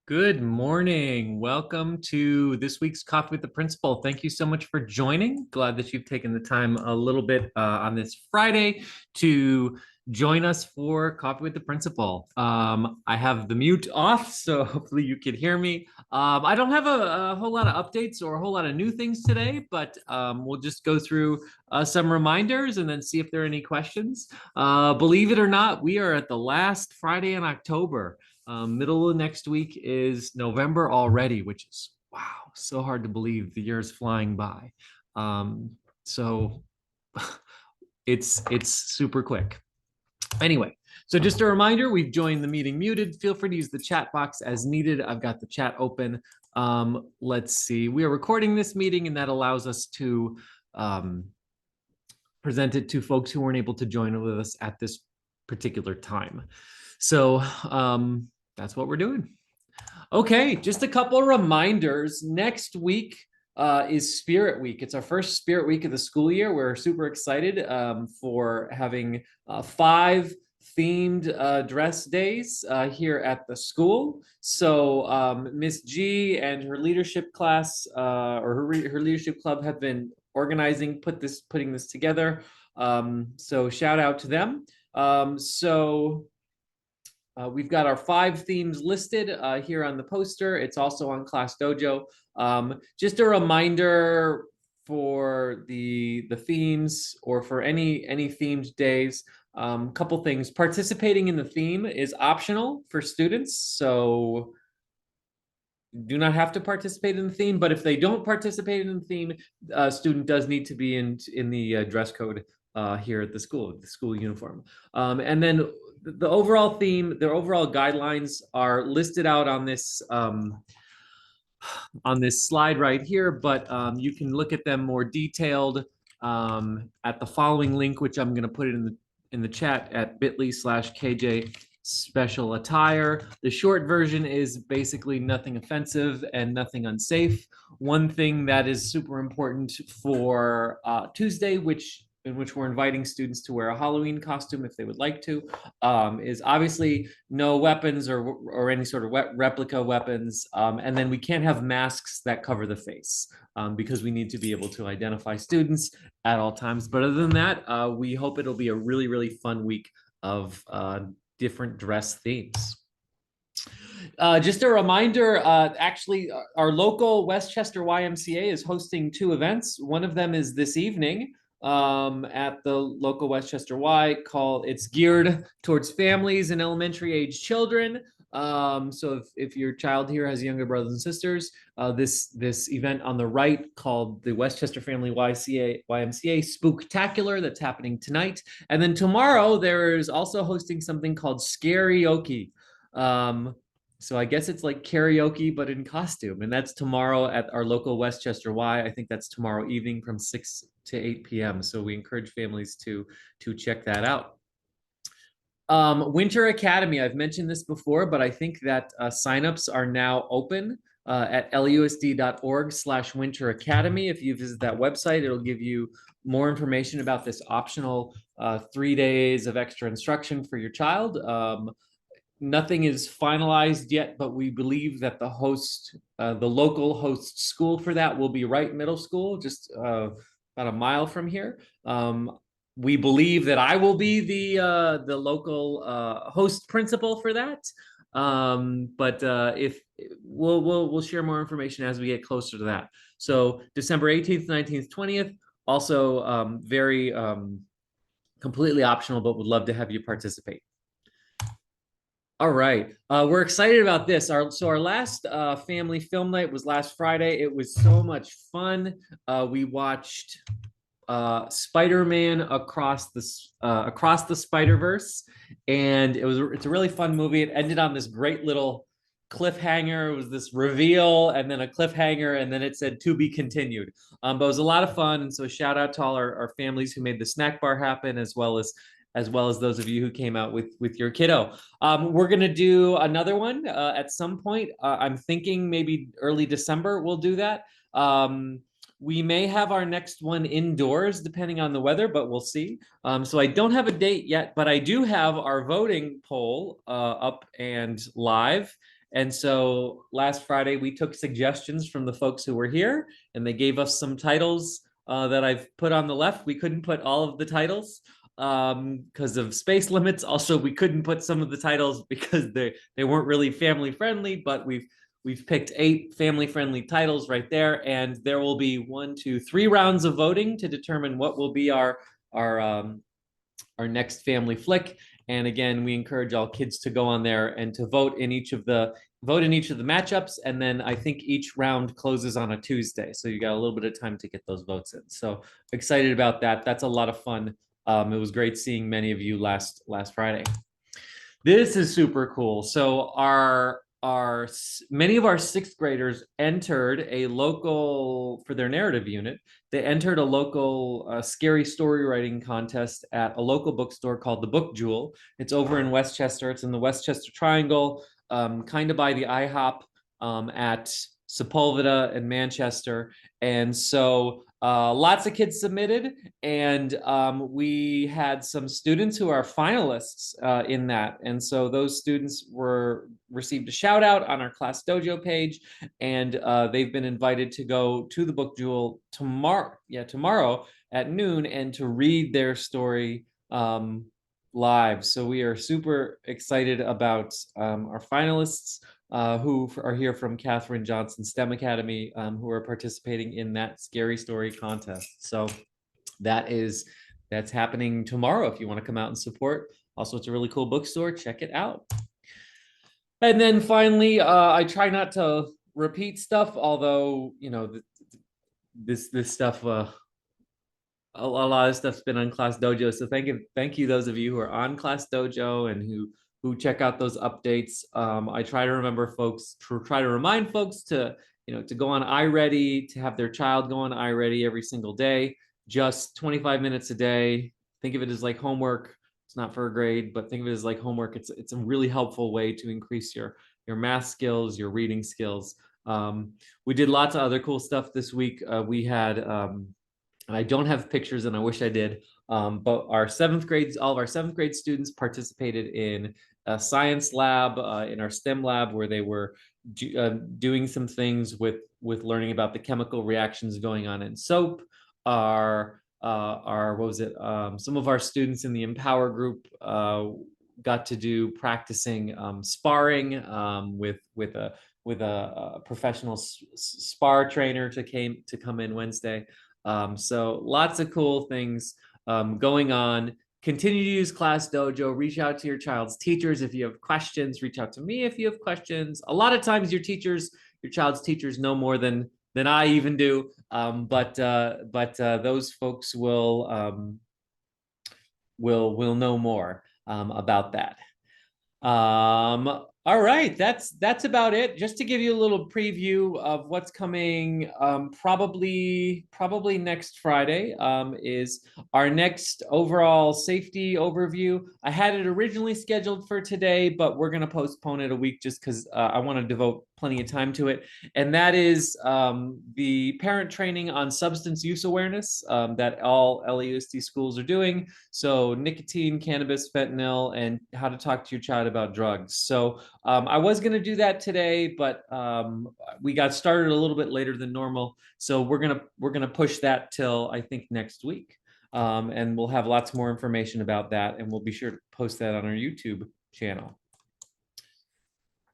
Good morning. Welcome to this week's Coffee with the Principal. Thank you so much for joining. Glad that you've taken the time a little bit on this Friday to join us for Coffee with the Principal. I have the mute off, so hopefully you can hear me. I don't have a whole lot of updates or a whole lot of new things today, but we'll just go through some reminders and then see if there are any questions. Believe it or not, we are at the last Friday in October. Middle of next week is November already, which is wow, so hard to believe the year's flying by. So it's super quick. Anyway, so just a reminder, we've joined the meeting muted. Feel free to use the chat box as needed. I've got the chat open. Let's see. We are recording this meeting, and that allows us to present it to folks who weren't able to join with us at this particular time. So that's what we're doing. Okay, just a couple of reminders. Next week is Spirit Week. It's our first Spirit Week of the school year. We're super excited for having 5 themed dress days here at the school. So Miss G and her leadership class or her leadership club have been organizing, putting this together. So shout out to them. We've got our 5 themes listed here on the poster. It's also on Class Dojo. Just a reminder for the themes or for any themed days. Couple things. Participating in the theme is optional for students, so do not have to participate in the theme. But if they don't participate in the theme, student does need to be in the dress code here at the school uniform. And then the overall theme, the overall guidelines are listed out on this slide right here, but you can look at them more detailed at the following link, which I'm going to put it in the chat at bit.ly/KJ special attire. The short version is basically nothing offensive and nothing unsafe. One thing that is super important for Tuesday, in which we're inviting students to wear a Halloween costume if they would like to, is obviously no weapons or any sort of replica weapons. And then we can't have masks that cover the face because we need to be able to identify students at all times. But other than that, we hope it'll be a really, really fun week of different dress themes. Just a reminder, actually, our local Westchester YMCA is hosting 2 events. One of them is this evening at the local Westchester Y. It's geared towards families and elementary age children. So if your child here has younger brothers and sisters, this event on the right called the Westchester Family YMCA Spooktacular that's happening tonight. And then tomorrow there is also hosting something called Scarioke. So I guess it's like karaoke, but in costume. And that's tomorrow at our local Westchester Y. I think that's tomorrow evening from 6 to 8 p.m. So we encourage families to check that out. Winter Academy, I've mentioned this before, but I think that signups are now open at lusd.org/Winter Academy. If you visit that website, it'll give you more information about this optional 3 days of extra instruction for your child. Nothing is finalized yet, but we believe that the local host school for that will be Wright Middle School, just about a mile from here. We believe that I will be the local host principal for that. But if we'll share more information as we get closer to that. So December 18th, 19th, 20th, also very completely optional, but would love to have you participate. All right, we're excited about this. Our last family film night was last Friday. It was so much fun. We watched Spider-Man Across the Spider-Verse, and it's a really fun movie. It ended on this great little cliffhanger. It was this reveal and then a cliffhanger, and then it said to be continued. But it was a lot of fun, and so shout out to all our families who made the snack bar happen, as well as those of you who came out with your kiddo. We're going to do another one at some point. I'm thinking maybe early December we'll do that. We may have our next one indoors depending on the weather, but we'll see. So I don't have a date yet, but I do have our voting poll up and live. And so last Friday, we took suggestions from the folks who were here, and they gave us some titles that I've put on the left. We couldn't put all of the titles because of space limits. Also, we couldn't put some of the titles because they weren't really family friendly, but we've picked 8 family friendly titles right there, and there will be 1, 2, 3 rounds of voting to determine what will be our next family flick. And again, we encourage all kids to go on there and to vote in each of the matchups. And then I think each round closes on a Tuesday, so you got a little bit of time to get those votes in. So excited about that. That's a lot of fun. It was great seeing many of you last Friday. This is super cool. So many of our 6th graders entered a local, for their narrative unit, they entered a local scary story writing contest at a local bookstore called the Book Jewel. It's over in Westchester. It's in the Westchester Triangle, kind of by the IHOP at Sepulveda and Manchester. And so lots of kids submitted, and we had some students who are finalists in that. And so those students received a shout out on our Class Dojo page, and they've been invited to go to the Book Jewel tomorrow at noon and to read their story live. So we are super excited about our finalists who are here from Katherine Johnson STEM Academy, who are participating in that scary story contest. So that's happening tomorrow. If you want to come out and support, also it's a really cool bookstore. Check it out. And then finally, I try not to repeat stuff, although this stuff. A lot of stuff's been on Class Dojo, so thank you those of you who are on Class Dojo and who check out those updates. I try to remind folks to go on iReady, to have their child go on iReady every single day, just 25 minutes a day. Think of it as like homework. It's not for a grade, but think of it as like homework. It's a really helpful way to increase your math skills, your reading skills. We did lots of other cool stuff this week. We had and I don't have pictures, and I wish I did. But all of our 7th grade students participated in a science lab, in our STEM lab, where they were doing some things with learning about the chemical reactions going on in soap. Some of our students in the Empower group got to do practicing sparring with a professional spar trainer to come in Wednesday. So lots of cool things going on. Continue to use Class Dojo. Reach out to your child's teachers if you have questions. Reach out to me if you have questions. A lot of times your child's teachers know more than I even do. But those folks will know more about that. All right, that's about it. Just to give you a little preview of what's coming, probably next Friday is our next overall safety overview. I had it originally scheduled for today, but we're going to postpone it a week just because I want to devote plenty of time to it. And that is the parent training on substance use awareness that all LAUSD schools are doing. So nicotine, cannabis, fentanyl, and how to talk to your child about drugs. So I was going to do that today, but we got started a little bit later than normal. So we're gonna push that till I think next week. And we'll have lots more information about that, and we'll be sure to post that on our YouTube channel.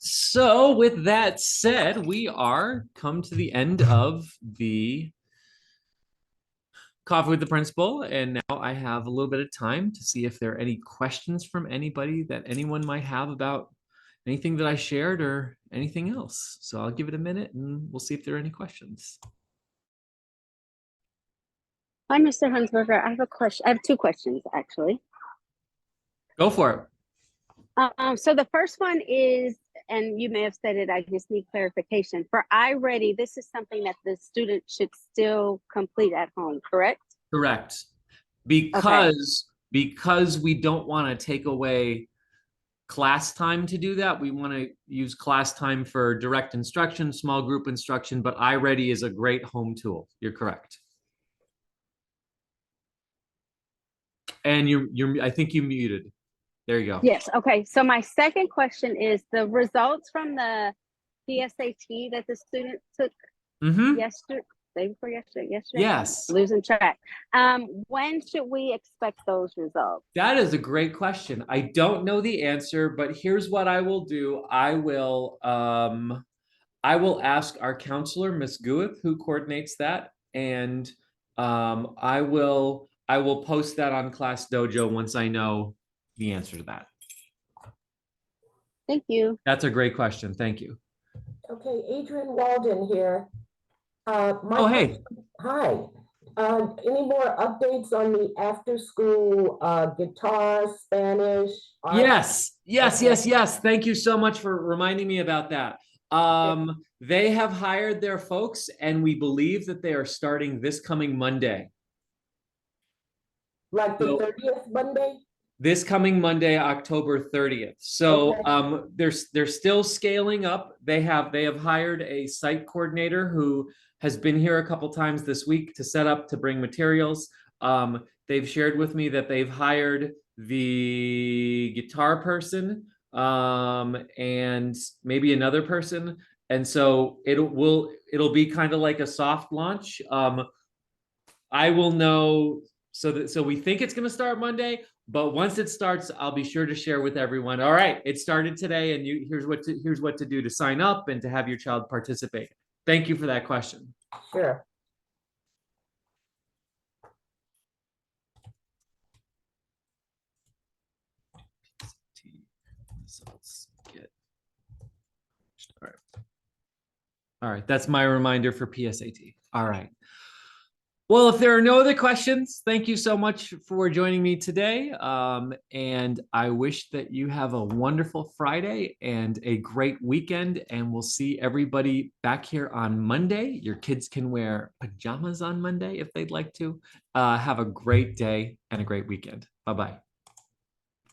So with that said, we are come to the end of the Coffee with the Principal, and now I have a little bit of time to see if there are any questions from anybody that anyone might have about anything that I shared or anything else. So I'll give it a minute and we'll see if there are any questions. Hi, Mr. Hunsberger. I have a question. I have 2 questions, actually. Go for it. So the first one is, and you may have said it, I just need clarification. For iReady, this is something that the student should still complete at home, correct? Correct. Because we don't want to take away class time to do that. We want to use class time for direct instruction, small group instruction, but iReady is a great home tool. You're correct. And I think you muted. There you go. Yes. Okay. So my second question is the results from the PSAT that the student took Mm-hmm. yesterday, day before yesterday, Yes. losing track. When should we expect those results? That is a great question. I don't know the answer, but here's what I will do. I will ask our counselor, Miss Guith, who coordinates that, and I will post that on Class Dojo once I know the answer to that. Thank you. That's a great question. Thank you. Okay, Adrian Walden here. Oh, hey. Hi. Any more updates on the after-school guitar, Spanish? art? Yes. Thank you so much for reminding me about that. They have hired their folks, and we believe that they are starting this coming Monday. Like the 30th Monday? This coming Monday, October 30th. So they're still scaling up. They have hired a site coordinator who has been here a couple times this week to set up, to bring materials. They've shared with me that they've hired the guitar person and maybe another person. And so it'll be kind of like a soft launch. I will know. So we think it's going to start Monday, but once it starts, I'll be sure to share with everyone. All right, it started today, and here's what to do to sign up and to have your child participate. Thank you for that question. Sure. All right, that's my reminder for PSAT. All right. Well, if there are no other questions, thank you so much for joining me today. And I wish that you have a wonderful Friday and a great weekend. And we'll see everybody back here on Monday. Your kids can wear pajamas on Monday if they'd like to. Have a great day and a great weekend. Bye-bye.